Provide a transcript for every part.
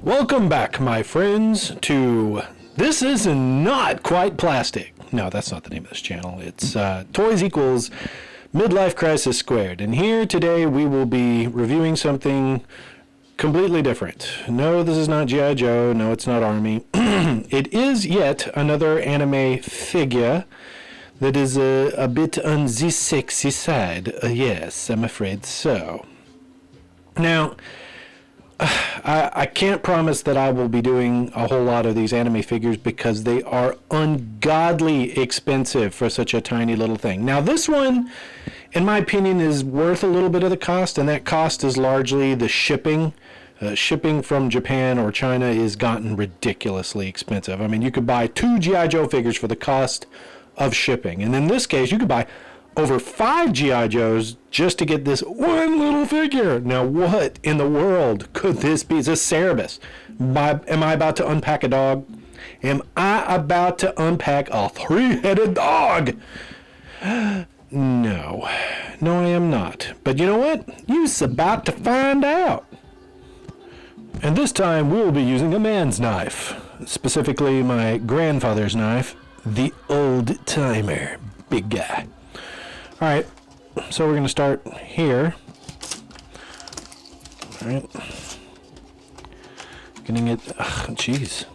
Welcome back, my friends, to This Is Not Quite Plastic. No, that's not the name of this channel. It's Toys Equals Midlife Crisis Squared. And here today we will be reviewing something completely different. No, this is not G.I. Joe. No, it's not Army. It is yet another anime figure that is a bit on the sexy side. Yes, I'm afraid so. Now, I can't promise that I will be doing a whole lot of these anime figures because they are ungodly expensive for such a tiny little thing. Now, this one, in my opinion, is worth a little bit of the cost, and that cost is largely the shipping. Shipping from Japan or China is gotten ridiculously expensive. I mean, you could buy 2 G.I. Joe figures for the cost of shipping. And in this case, you could buy over 5 G.I. Joes just to get this one little figure. Now, what in the world could this be? It's a Cerebus. Am I about to unpack a dog? Am I about to unpack a 3-headed dog? No, I am not. But you know what? You's about to find out. And this time we'll be using a man's knife, specifically my grandfather's knife, the old timer, big guy. All right, so we're going to start here. All right. Getting it, jeez.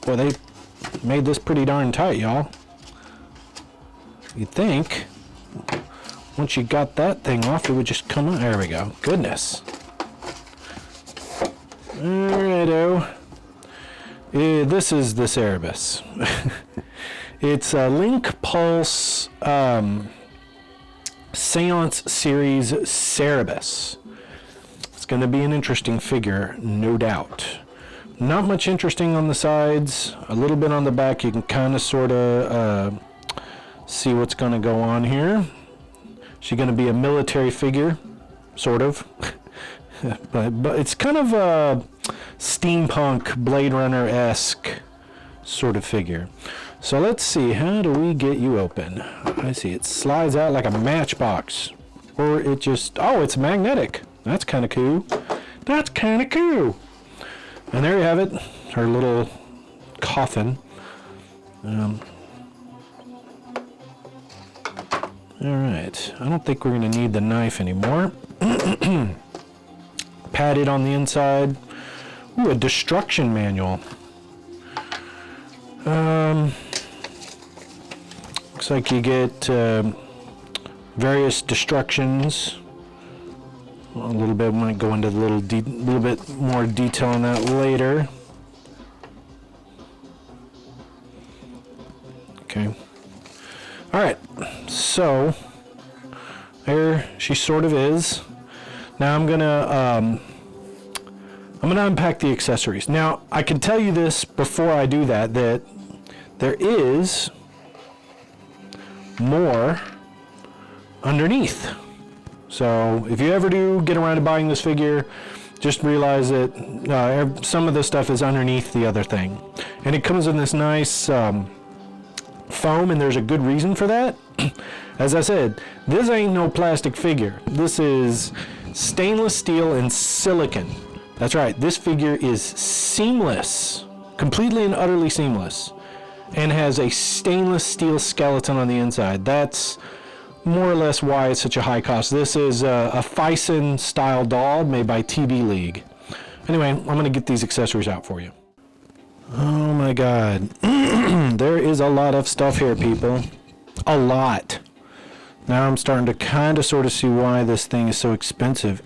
Boy, they made this pretty darn tight, y'all. You'd think once you got that thing off, it would just come on. There we go. Goodness. Alrighto. This is the Cerebus. It's a LYNXPULSE Seance series Cerebus. It's going to be an interesting figure, no doubt. Not much interesting on the sides, a little bit on the back. You can kind of sort of see what's going to go on here. She's going to be a military figure, sort of. but it's kind of a steampunk Blade Runner-esque sort of figure. So let's see, how do we get you open? I see it slides out like a matchbox, or it just, oh, it's magnetic. That's kind of cool. That's kind of cool. And there you have it, her little coffin. All right, I don't think we're going to need the knife anymore. Padded on the inside. Ooh, a destruction manual. Looks like you get various destructions. A little bit, might go into a little bit more detail on that later. Okay. All right. So there she sort of is. Now I'm gonna unpack the accessories. Now I can tell you this before I do that there is more underneath. So if you ever do get around to buying this figure, just realize that some of the stuff is underneath the other thing. And it comes in this nice foam, and there's a good reason for that. As I said, this ain't no plastic figure. This is stainless steel and silicon. That's right, this figure is seamless, completely and utterly seamless, and has a stainless steel skeleton on the inside. That's more or less why it's such a high cost. This is a Fison style doll made by TV League. Anyway, I'm going to get these accessories out for you. Oh my god. There is a lot of stuff here, people. A lot. Now I'm starting to kind of sort of see why this thing is so expensive.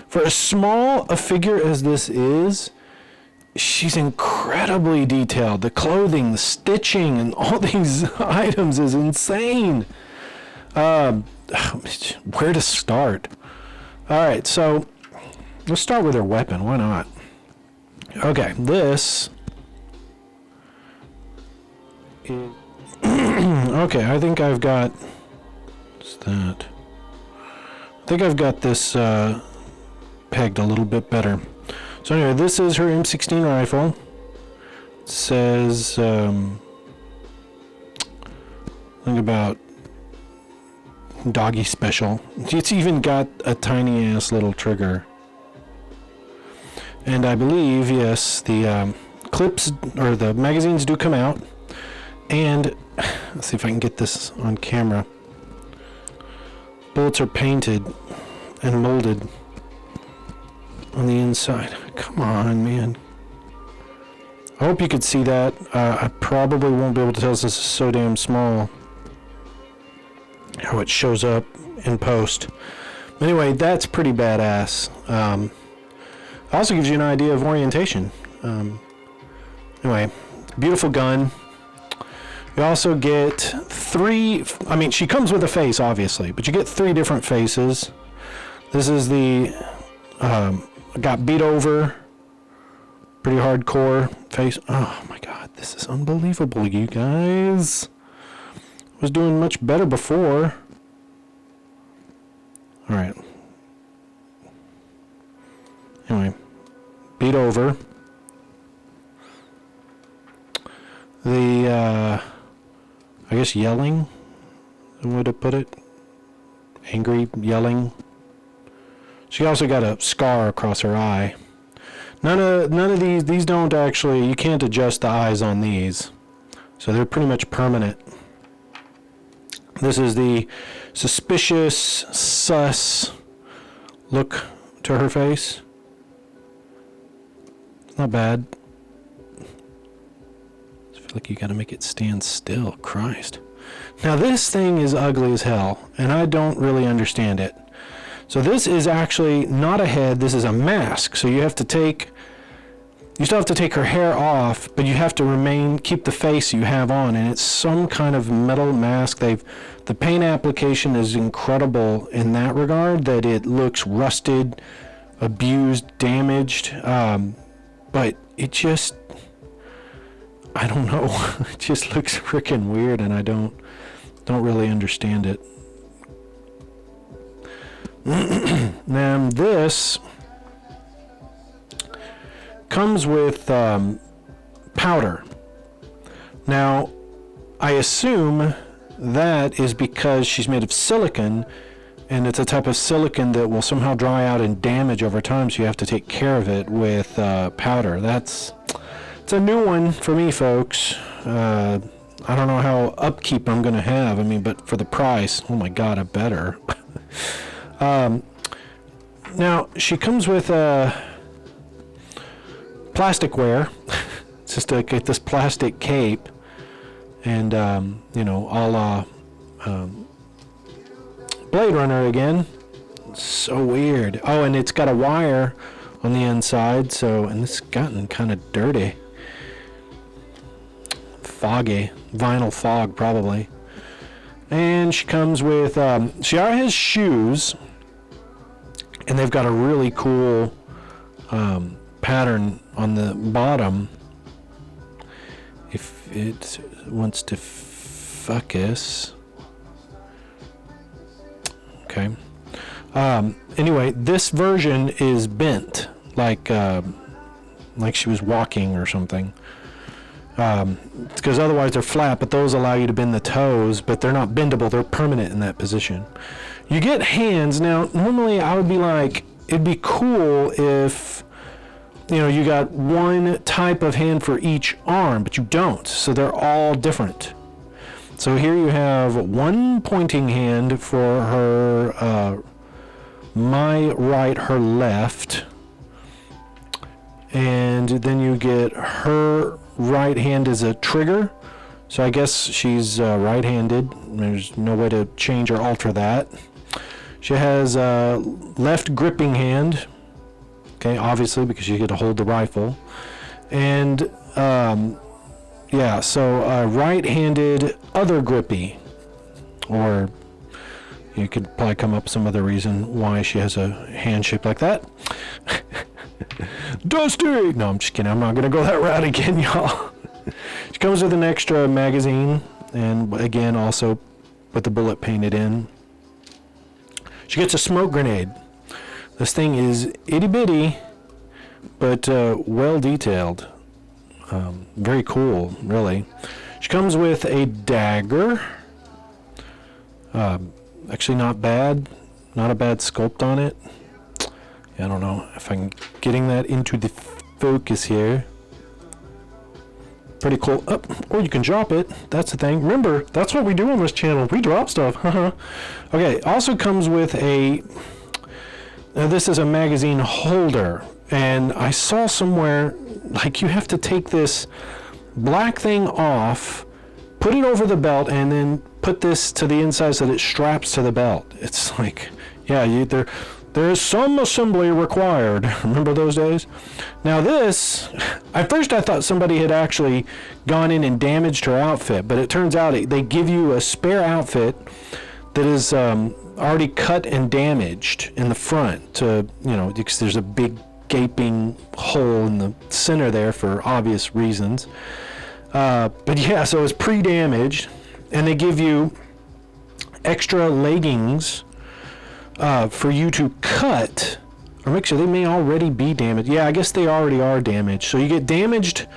For as small a figure as this is, she's incredibly detailed. The clothing, the stitching, and all these items is insane. Where to start? Alright, so let's start with her weapon. Why not? Okay, this is okay, I think I've got what's that? I think I've got this pegged a little bit better. So anyway, this is her M16 rifle. It says Think about doggy special. It's even got a tiny ass little trigger. And I believe, yes, the clips or the magazines do come out. And let's see if I can get this on camera. Bullets are painted and molded on the inside. Come on, man. I hope you could see that. I probably won't be able to tell, this is so damn small, how it shows up in post. Anyway, that's pretty badass. Also gives you an idea of orientation. Anyway, beautiful gun. You also get 3, I mean, she comes with a face, obviously, but you get 3 different faces. This is the, got beat over, pretty hardcore face. Oh my God, this is unbelievable, you guys. Was doing much better before. All right. Anyway, beat over. The, I guess yelling, is one way to put it. Angry, yelling. She also got a scar across her eye. None of these don't actually, you can't adjust the eyes on these. So they're pretty much permanent. This is the suspicious, sus look to her face. It's not bad. I feel like you gotta make it stand still. Christ. Now this thing is ugly as hell, and I don't really understand it. So this is actually not a head, this is a mask. So you still have to take her hair off, but you have to keep the face you have on, and it's some kind of metal mask. The paint application is incredible in that regard, that it looks rusted, abused, damaged, but it just, I don't know, it just looks freaking weird, and I don't really understand it. Now this comes with powder. Now, I assume that is because she's made of silicon, and it's a type of silicon that will somehow dry out and damage over time, so you have to take care of it with powder. It's a new one for me, folks. I don't know how upkeep I'm going to have. I mean, but for the price, oh my God, I better. Now, she comes with plasticware. It's just like this plastic cape, and you know, a la Blade Runner again. So weird. Oh, and it's got a wire on the inside, so, and it's gotten kind of dirty, foggy, vinyl fog probably. And she comes with she has shoes, and they've got a really cool pattern on the bottom. If it wants to focus. Okay. Anyway, this version is bent, like she was walking or something. Because otherwise they're flat, but those allow you to bend the toes, but they're not bendable, they're permanent in that position. You get hands. Now, normally I would be like, it'd be cool if, you know, you got one type of hand for each arm, but you don't, so they're all different. So here you have one pointing hand for her, my right, her left, and then you get her right hand as a trigger. So I guess she's right-handed. There's no way to change or alter that. She has a left gripping hand. Okay, obviously, because you get to hold the rifle. And yeah, so right-handed other grippy. Or you could probably come up with some other reason why she has a hand shaped like that. Dusty! No, I'm just kidding. I'm not going to go that route again, y'all. She comes with an extra magazine, and again, also with the bullet painted in. She gets a smoke grenade. This thing is itty-bitty, but well detailed. Very cool, really. She comes with a dagger, Actually not bad. Not a bad sculpt on it. I don't know if I'm getting that into the focus here. Pretty cool. Or you can drop it. That's the thing. Remember, that's what we do on this channel. We drop stuff. Okay, also comes with a... Now this is a magazine holder. And I saw somewhere, like, you have to take this black thing off, put it over the belt, and then put this to the inside so that it straps to the belt. It's like, yeah, there's some assembly required. Remember those days? Now this, at first I thought somebody had actually gone in and damaged her outfit, but it turns out they give you a spare outfit that is already cut and damaged in the front to, you know, because there's a big gaping hole in the center there for obvious reasons. But yeah, so it's pre-damaged, and they give you extra leggings for you to cut, or make sure they may already be damaged. Yeah, I guess they already are damaged. So you get damaged,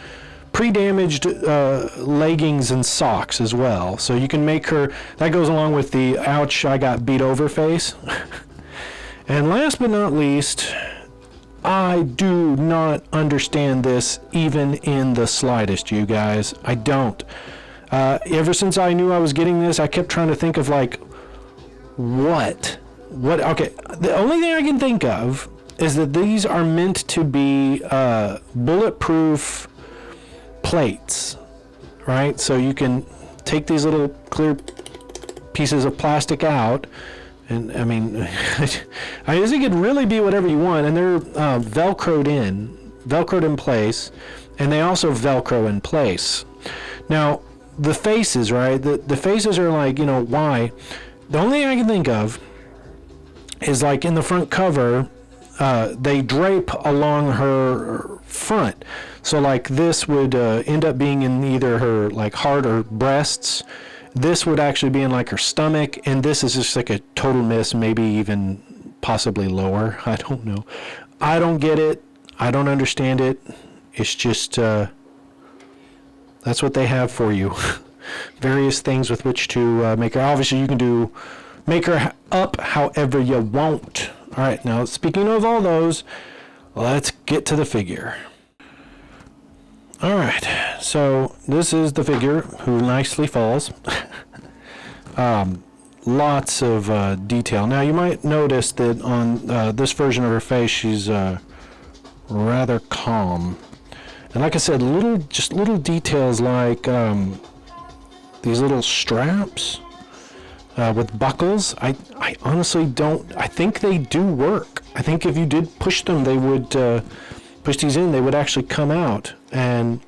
pre-damaged leggings and socks as well. So you can make her, that goes along with the ouch, I got beat over face. And last but not least, I do not understand this even in the slightest, you guys. I don't. Ever since I knew I was getting this, I kept trying to think of, like, what? Okay, the only thing I can think of is that these are meant to be bulletproof plates, right? So you can take these little clear pieces of plastic out, and I mean, I guess it could really be whatever you want, and they're velcroed in place, and they also velcro in place. Now, the faces, right? The faces are like, you know, why? The only thing I can think of is, like, in the front cover, they drape along her front. So, like, this would end up being in either her, like, heart or breasts. This would actually be in, like, her stomach, and this is just like a total miss, maybe even possibly lower. I don't know. I don't get it. I don't understand it. It's just, that's what they have for you. Various things with which to make her. Obviously, you can make her up however you want. All right, now, speaking of all those, let's get to the figure. All right, so this is the figure who nicely falls. Lots of detail. Now, you might notice that on this version of her face, she's rather calm. And like I said, just little details like these little straps with buckles. I honestly don't, I think they do work. I think if you did push them, they would push these in, they would actually come out. And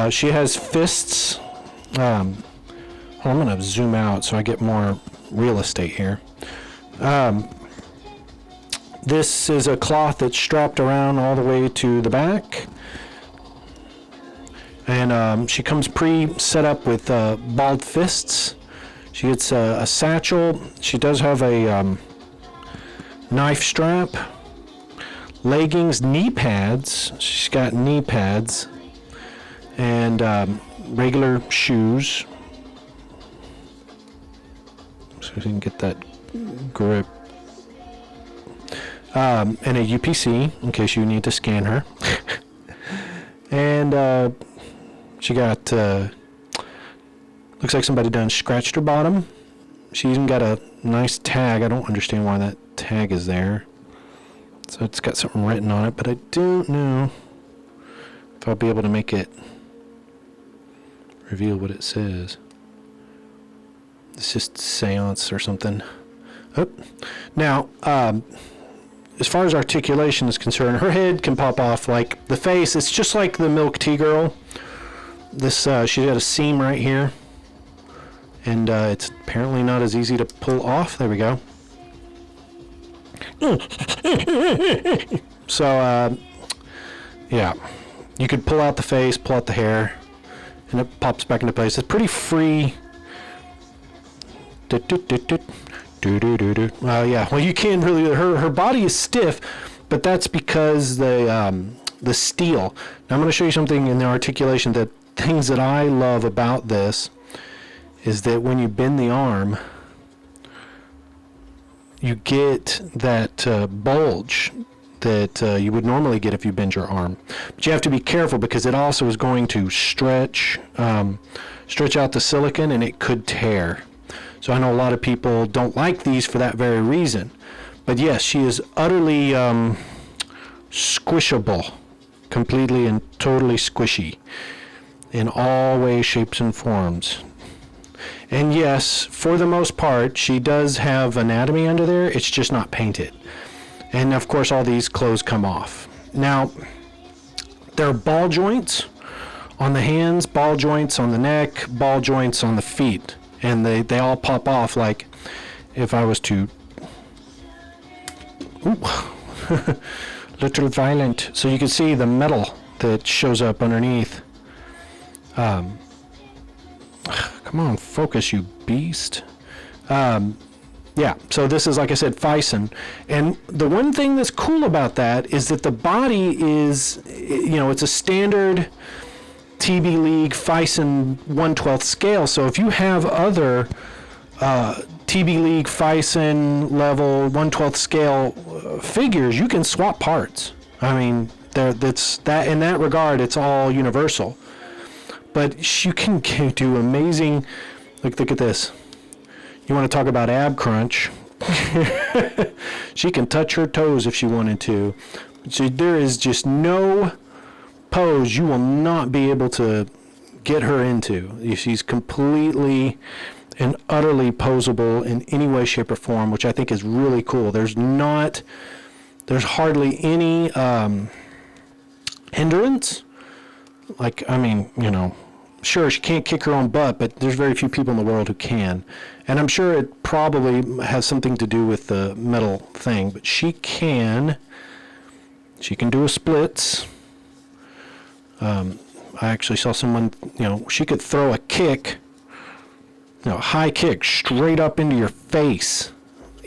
she has fists. I'm going to zoom out so I get more real estate here. This is a cloth that's strapped around all the way to the back. And she comes pre-set up with balled fists. She gets a satchel. She does have a knife strap, leggings, knee pads. She's got knee pads, and regular shoes. So you can get that grip. And a UPC in case you need to scan her. And she got, looks like somebody done scratched her bottom. She even got a nice tag. I don't understand why that tag is there. So it's got something written on it, but I don't know if I'll be able to make it reveal what it says. It's just Seance or something. Oh. Now, as far as articulation is concerned, her head can pop off like the face. It's just like the Milk Tea Girl. This she's got a seam right here, and it's apparently not as easy to pull off. There we go. So yeah, you could pull out the face, pull out the hair, and it pops back into place. It's pretty free. Yeah, well, you can't really, her body is stiff, but that's because the steel. Now I'm going to show you something in the articulation, that things that I love about this is that when you bend the arm, you get that bulge that you would normally get if you bend your arm. But you have to be careful because it also is going to stretch out the silicone, and it could tear. So I know a lot of people don't like these for that very reason. But yes, she is utterly squishable, completely and totally squishy in all ways, shapes, and forms. And yes, for the most part, she does have anatomy under there. It's just not painted. And of course, all these clothes come off. Now, there are ball joints on the hands, ball joints on the neck, ball joints on the feet. And they all pop off, like if I was to... Ooh, little violent. So you can see the metal that shows up underneath. Come on, focus, you beast. Yeah, so this is, like I said, Fison. And the one thing that's cool about that is that the body is, it's a standard TB League Fison 1/12 scale. So if you have other TB League Fison level 1/12 scale figures, you can swap parts. I mean, that's that in that regard, it's all universal. But you can do amazing. Look at this. You want to talk about ab crunch? She can touch her toes if she wanted to. So there is just no pose you will not be able to get her into. She's completely and utterly posable in any way, shape, or form, which I think is really cool. There's hardly any hindrance. Sure, she can't kick her own butt, but there's very few people in the world who can. And I'm sure it probably has something to do with the metal thing, but she can do a splits. I actually saw someone, she could throw a kick, high kick straight up into your face,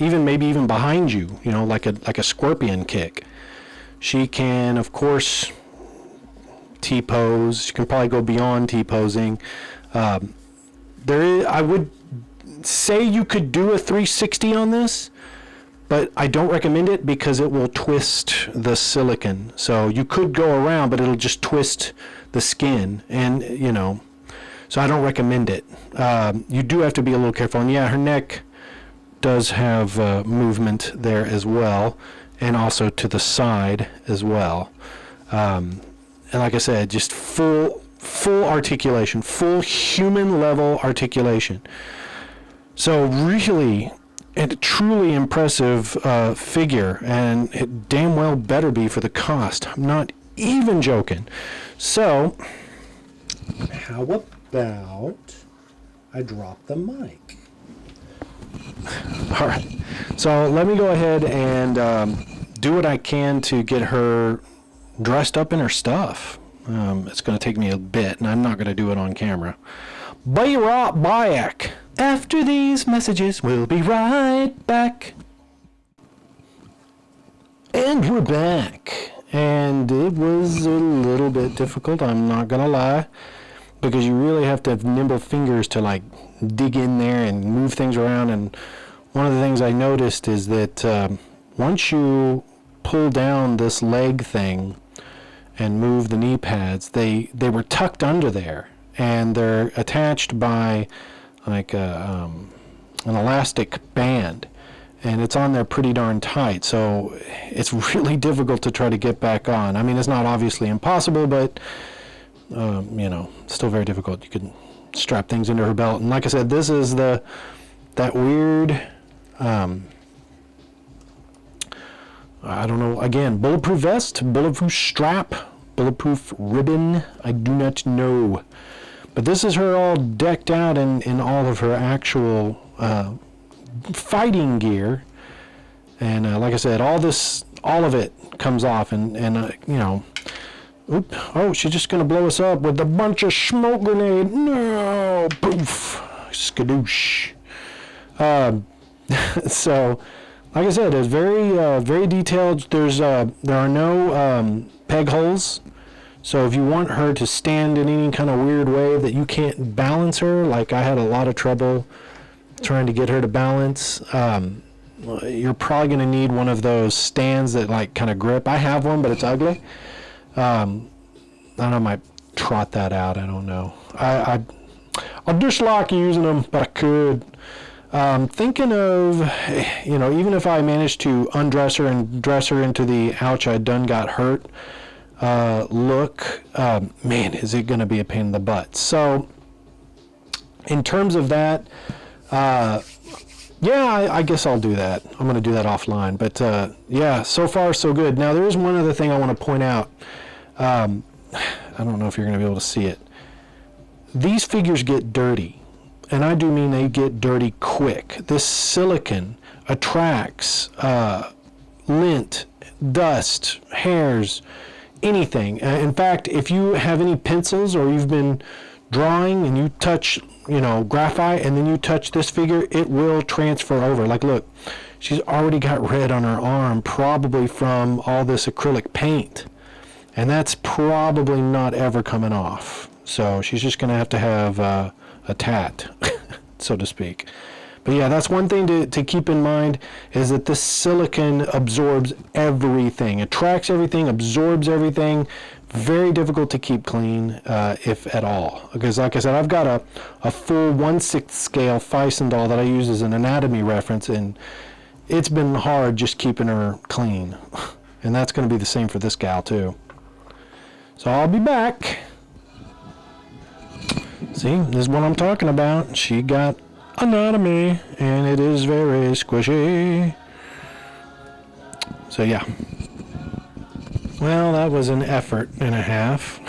maybe even behind you, like a scorpion kick. She can, of course, T-pose. You can probably go beyond T-posing. I would say you could do a 360 on this, but I don't recommend it because it will twist the silicone. So you could go around, but it'll just twist the skin, and so I don't recommend it. You do have to be a little careful. And yeah, her neck does have movement there as well, and also to the side as well. And like I said, just full articulation, full human level articulation. So really, and truly impressive figure, and it damn well better be for the cost. I'm not even joking. So, how about I drop the mic? All right. So let me go ahead and do what I can to get her dressed up in her stuff. It's going to take me a bit, and I'm not going to do it on camera. Be right back. After these messages, we'll be right back. And we're back. And it was a little bit difficult, I'm not going to lie, because you really have to have nimble fingers to dig in there and move things around. And one of the things I noticed is that once you pull down this leg thing and move the knee pads, they were tucked under there, and they're attached by an elastic band, and it's on there pretty darn tight, so it's really difficult to try to get back on. I mean, it's not obviously impossible, but still very difficult. You could strap things into her belt, and like I said, this is that weird I don't know, again, bulletproof vest, bulletproof strap, bulletproof ribbon, I do not know. But this is her all decked out in all of her actual fighting gear. And like I said, all of it comes off, and she's just going to blow us up with a bunch of smoke grenade. No, poof, skadoosh. So, like I said, it's very detailed. There are no peg holes. So if you want her to stand in any kind of weird way that you can't balance her, like I had a lot of trouble trying to get her to balance, you're probably going to need one of those stands that like kind of grip. I have one, but it's ugly. I don't know, I might trot that out. I don't know. I dislike using them, but I could. Thinking of, you know, even if I managed to undress her and dress her into the ouch, I done got hurt look, man, is it going to be a pain in the butt. So in terms of that, yeah, I guess I'll do that. I'm going to do that offline. But yeah, so far so good. Now there is one other thing I want to point out. I don't know if you're going to be able to see it. These figures get dirty. And I do mean they get dirty quick. This silicone attracts lint, dust, hairs, anything. In fact, if you have any pencils or you've been drawing and you touch, you know, graphite and then you touch this figure, it will transfer over. Like, look, she's already got red on her arm, probably from all this acrylic paint. And that's probably not ever coming off. So she's just going to have a tat, so to speak. But yeah, that's one thing to keep in mind, is that this silicone absorbs everything, attracts everything, absorbs everything. Very difficult to keep clean, if at all. Because like I said, I've got a full 1/6 scale Fison doll that I use as an anatomy reference, and it's been hard just keeping her clean. And that's going to be the same for this gal too. So I'll be back. See, this is what I'm talking about. She got anatomy, and it is very squishy. So yeah. Well, that was an effort and a half.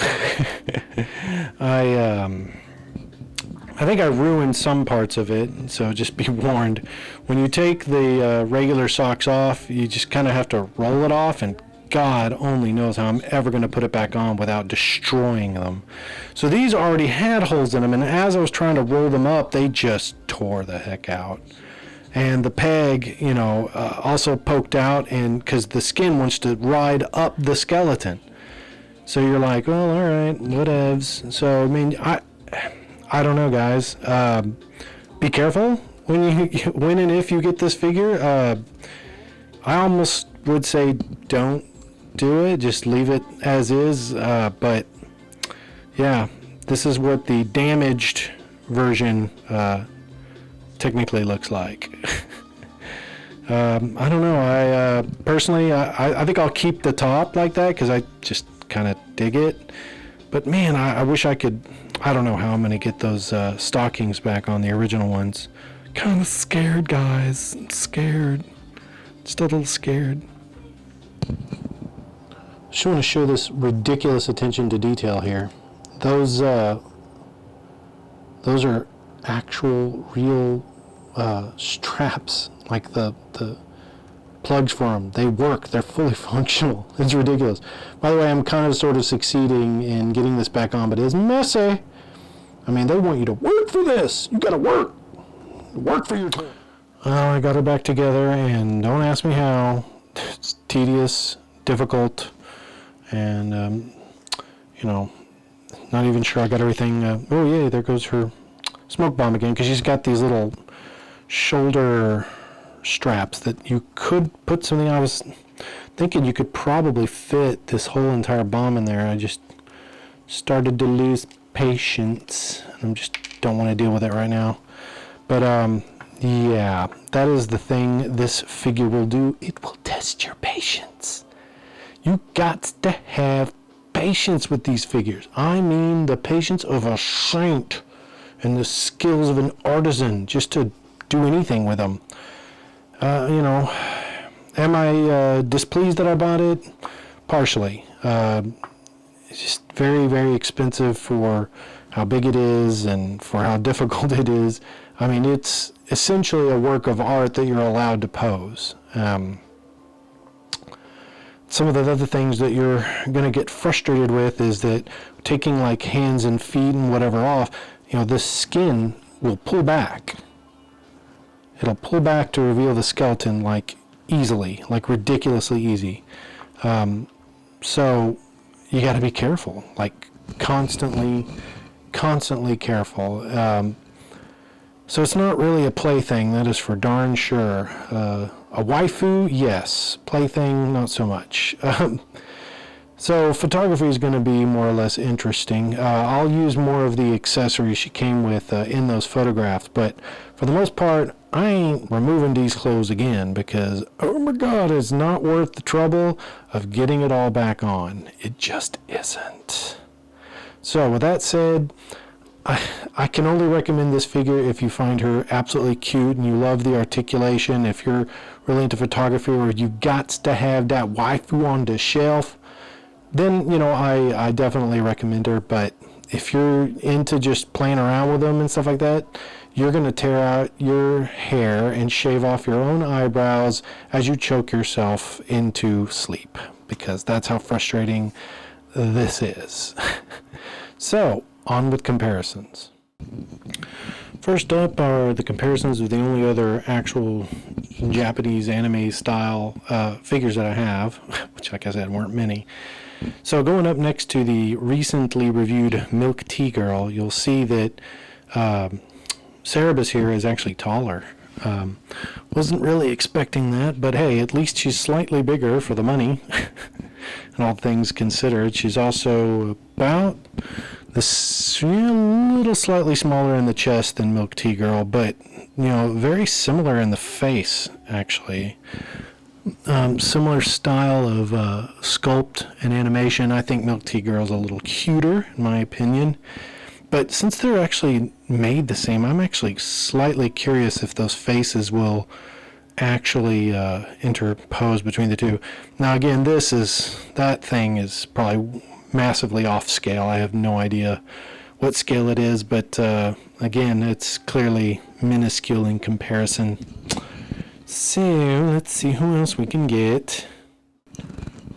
I think I ruined some parts of it, so just be warned. When you take the regular socks off, you just kind of have to roll it off, and God only knows how I'm ever going to put it back on without destroying them. So these already had holes in them, and as I was trying to roll them up, they just tore the heck out. And the peg, you know, also poked out, and because the skin wants to ride up the skeleton. So you're like, well, all right, whatevs. So I mean, I don't know, guys. Be careful when and if you get this figure. I almost would say don't do it, just leave it as is, but yeah, this is what the damaged version technically looks like. I don't know, I personally, I think I'll keep the top like that because I just kind of dig it, but man, I wish I could. I don't know how I'm going to get those stockings back on the original ones. Kind of scared, guys. I'm scared. Just a little scared. Just want to show this ridiculous attention to detail here. Those are actual, real straps, like the plugs for them. They work. They're fully functional. It's ridiculous. By the way, I'm kind of sort of succeeding in getting this back on, but it's messy. I mean, they want you to work for this. You got to work. Work for your time. I got her back together, and don't ask me how. It's tedious, difficult, and, you know, not even sure I got everything. Oh, yeah, there goes her smoke bomb again, because she's got these little shoulder straps that you could put something. I was thinking you could probably fit this whole entire bomb in there. I just started to lose patience, and I just don't want to deal with it right now. But, yeah, that is the thing this figure will do. It will test your patience. You got to have patience with these figures. I mean the patience of a saint and the skills of an artisan just to do anything with them. You know, am I displeased that I bought it? Partially. It's just very, very expensive for how big it is and for how difficult it is. I mean, it's essentially a work of art that you're allowed to pose. Some of the other things that you're going to get frustrated with is that taking like hands and feet and whatever off, you know, this skin will pull back. It'll pull back to reveal the skeleton like easily, like ridiculously easy. So you got to be careful, like constantly careful. So it's not really a plaything, that is for darn sure. A waifu, yes. Plaything, not so much. So photography is going to be more or less interesting. I'll use more of the accessories she came with in those photographs, but for the most part, I ain't removing these clothes again because, oh my God, it's not worth the trouble of getting it all back on. It just isn't. So with that said, I can only recommend this figure if you find her absolutely cute and you love the articulation. If you're really into photography or you got to have that waifu on the shelf, then, you know, I definitely recommend her. But if you're into just playing around with them and stuff like that, you're going to tear out your hair and shave off your own eyebrows as you choke yourself into sleep, because that's how frustrating this is. So, on with comparisons. First up are the comparisons of the only other actual Japanese anime style figures that I have, which, like I said, weren't many. So going up next to the recently reviewed Milk Tea Girl, you'll see that Cerebus here is actually taller. Wasn't really expecting that, but hey, at least she's slightly bigger for the money. And all things considered, she's also about a little slightly smaller in the chest than Milk Tea Girl, but you know, very similar in the face actually. Similar style of sculpt and animation. I think Milk Tea Girl's a little cuter in my opinion. But since they're actually made the same, I'm actually slightly curious if those faces will actually interpose between the two. Now again, that thing is probably massively off scale. I have no idea what scale it is, but again, it's clearly minuscule in comparison. So let's see who else we can get.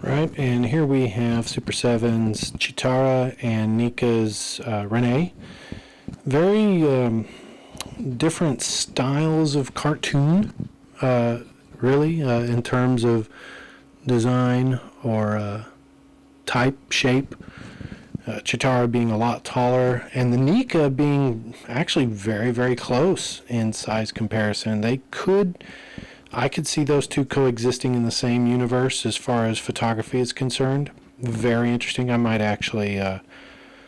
Right, and here we have Super 7's Chitara and Nika's Renee. Very different styles of cartoon, really, in terms of design or type, shape. Chitara being a lot taller, and the Nika being actually very, very close in size comparison. I could see those two coexisting in the same universe as far as photography is concerned. Very interesting. I might actually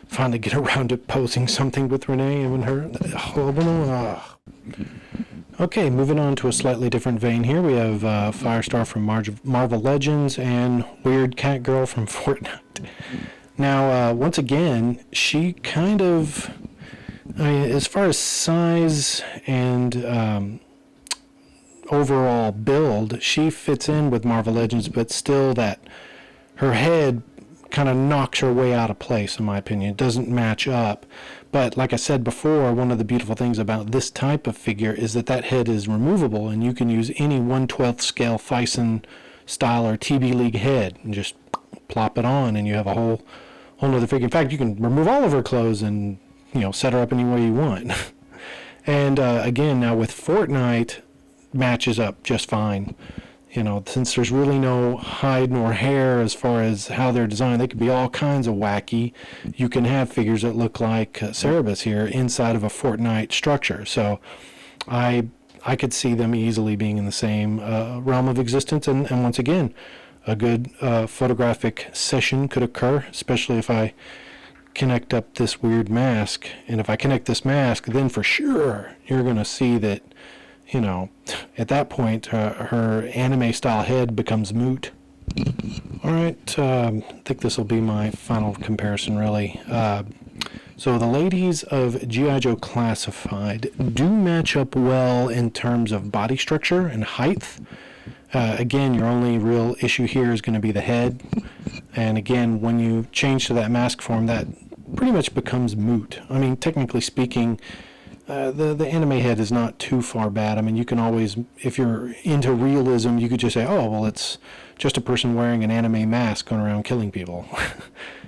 finally get around to posing something with Renee and her. Okay, moving on to a slightly different vein here. We have Firestar from Marvel Legends and Weird Cat Girl from Fortnite. Now, once again, she kind of, as far as size and overall build, she fits in with Marvel Legends, but still that her head kind of knocks her way out of place, in my opinion. It doesn't match up. But like I said before, one of the beautiful things about this type of figure is that head is removable, and you can use any 1/12 scale Thyssen style or TB League head and just plop it on, and you have a whole other figure. In fact, you can remove all of her clothes and, you know, set her up any way you want. And again, now with Fortnite, matches up just fine. You know, since there's really no hide nor hair as far as how they're designed, they could be all kinds of wacky. You can have figures that look like Cerebus here inside of a Fortnite structure. So I could see them easily being in the same realm of existence. And once again, a good photographic session could occur, especially if I connect up this weird mask. And if I connect this mask, then for sure you're going to see that, you know, at that point, her anime-style head becomes moot. All right, I think this will be my final comparison, really. So the ladies of G.I.Joe Classified do match up well in terms of body structure and height. Again, your only real issue here is going to be the head. And again, when you change to that mask form, that pretty much becomes moot. I mean, technically speaking, the anime head is not too far bad. I mean, you can always, if you're into realism, you could just say, oh, well, it's just a person wearing an anime mask going around killing people.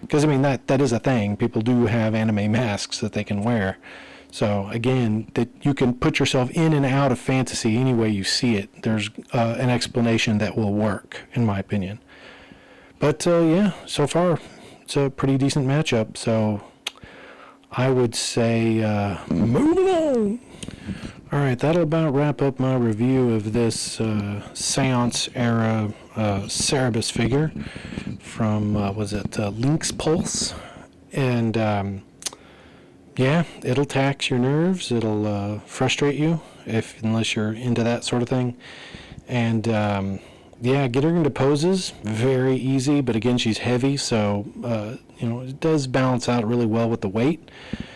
Because, I mean, that is a thing. People do have anime masks that they can wear. So, again, that you can put yourself in and out of fantasy any way you see it. There's an explanation that will work, in my opinion. But, yeah, so far, it's a pretty decent matchup, so I would say moving on. All right, that'll about wrap up my review of this Seance era Cerebus figure from, LYNXPULSE? And yeah, it'll tax your nerves. It'll frustrate you unless you're into that sort of thing. And yeah, get her into poses, very easy. But again, she's heavy, so it does balance out really well with the weight.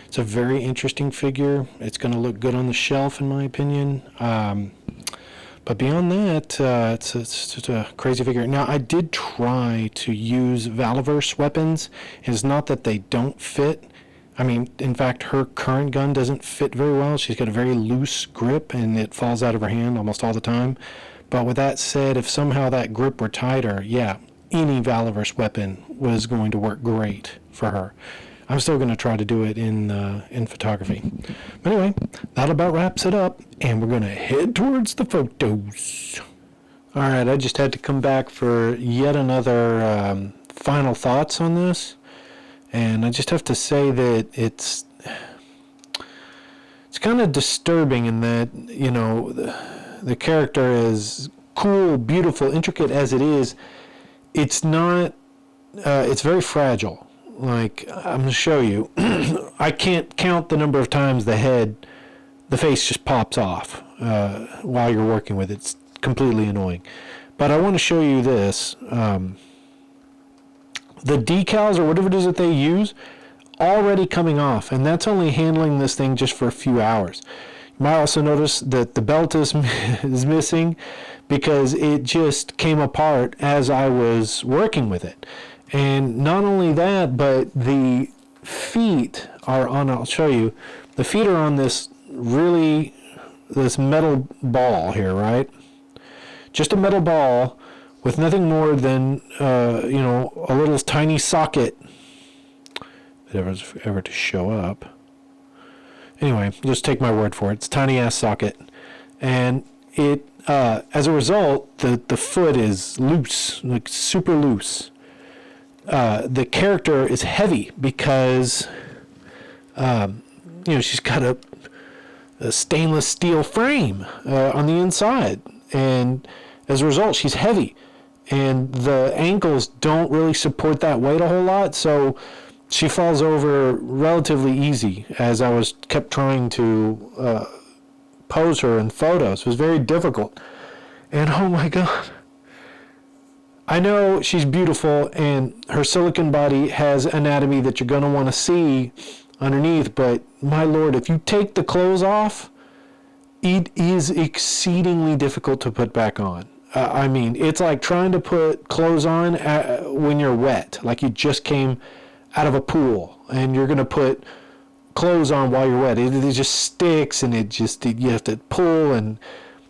It's a very interesting figure. It's going to look good on the shelf, in my opinion. But beyond that, it's just a crazy figure. Now, I did try to use Valiverse weapons. It's not that they don't fit. I mean, in fact, her current gun doesn't fit very well. She's got a very loose grip, and it falls out of her hand almost all the time. But with that said, if somehow that grip were tighter, yeah, any Valiverse weapon was going to work great for her. I'm still going to try to do it in photography. But anyway, that about wraps it up, and we're going to head towards the photos. All right, I just had to come back for yet another final thoughts on this, and I just have to say that it's kind of disturbing in that, the character is cool, beautiful, intricate as it is. It's not, it's very fragile. Like, I'm going to show you. I can't count the number of times the face just pops off while you're working with it. It's completely annoying. But I want to show you this. The decals or whatever it is that they use, already coming off. And that's only handling this thing just for a few hours. You might also notice that the belt is missing because it just came apart as I was working with it. And not only that, but the feet are on, I'll show you, the feet are on this metal ball here, right? Just a metal ball with nothing more than, a little tiny socket. If it was ever to show up. Anyway, just take my word for it. It's a tiny ass socket. And it, as a result, the foot is loose, like super loose. The character is heavy because, she's got a stainless steel frame on the inside. And as a result, she's heavy. And the ankles don't really support that weight a whole lot. So she falls over relatively easy as I kept trying to pose her in photos. It was very difficult. And oh my God. I know she's beautiful and her silicone body has anatomy that you're going to want to see underneath, but my Lord, if you take the clothes off, it is exceedingly difficult to put back on. I mean, it's like trying to put clothes on when you're wet, like you just came out of a pool and you're going to put clothes on while you're wet. It just sticks and you have to pull and,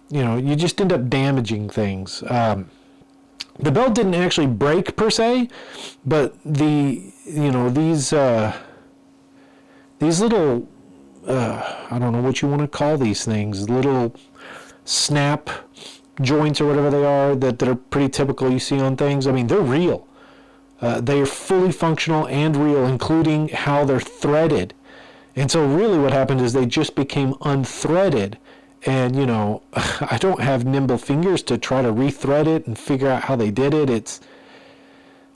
you just end up damaging things. The belt didn't actually break per se, but these little, I don't know what you want to call these things, little snap joints or whatever they are that are pretty typical you see on things. I mean, they're real. They are fully functional and real, including how they're threaded. And so really what happened is they just became unthreaded. And, I don't have nimble fingers to try to rethread it and figure out how they did it.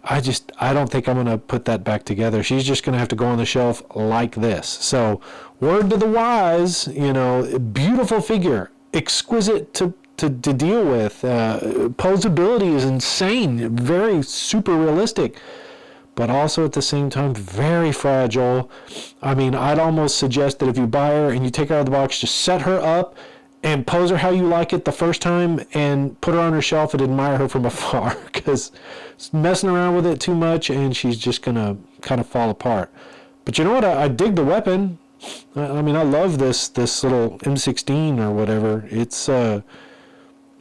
I don't think I'm going to put that back together. She's just going to have to go on the shelf like this. So, word to the wise, beautiful figure, exquisite to deal with. Posability is insane, very super realistic, but also at the same time, very fragile. I mean, I'd almost suggest that if you buy her and you take her out of the box, just set her up and pose her how you like it the first time and put her on her shelf and admire her from afar, because messing around with it too much and she's just going to kind of fall apart. But you know what? I dig the weapon. I mean, I love this little M16 or whatever. It's, I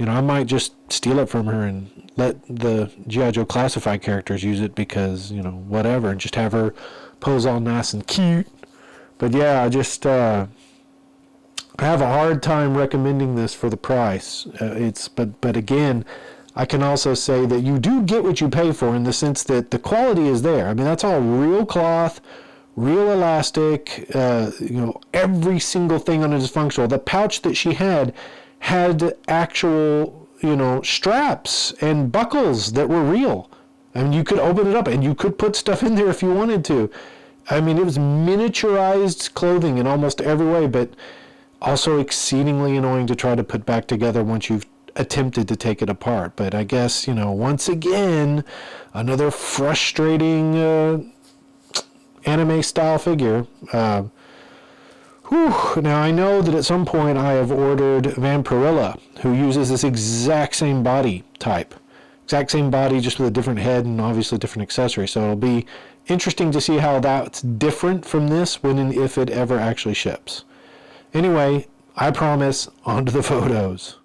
might just steal it from her and let the G.I.Joe classified characters use it because, whatever, and just have her pose all nice and cute. But yeah, I have a hard time recommending this for the price. But again, I can also say that you do get what you pay for in the sense that the quality is there. I mean, that's all real cloth, real elastic, every single thing on it is functional. The pouch that she had actual, straps and buckles that were real. I mean, you could open it up and you could put stuff in there if you wanted to. I mean, it was miniaturized clothing in almost every way, but also exceedingly annoying to try to put back together once you've attempted to take it apart. But I guess, once again, another frustrating anime style figure. Now I know that at some point I have ordered Vampirilla, who uses this exact same body type. Exact same body, just with a different head and obviously different accessory. So it'll be interesting to see how that's different from this when and if it ever actually ships. Anyway, I promise, on to the photos.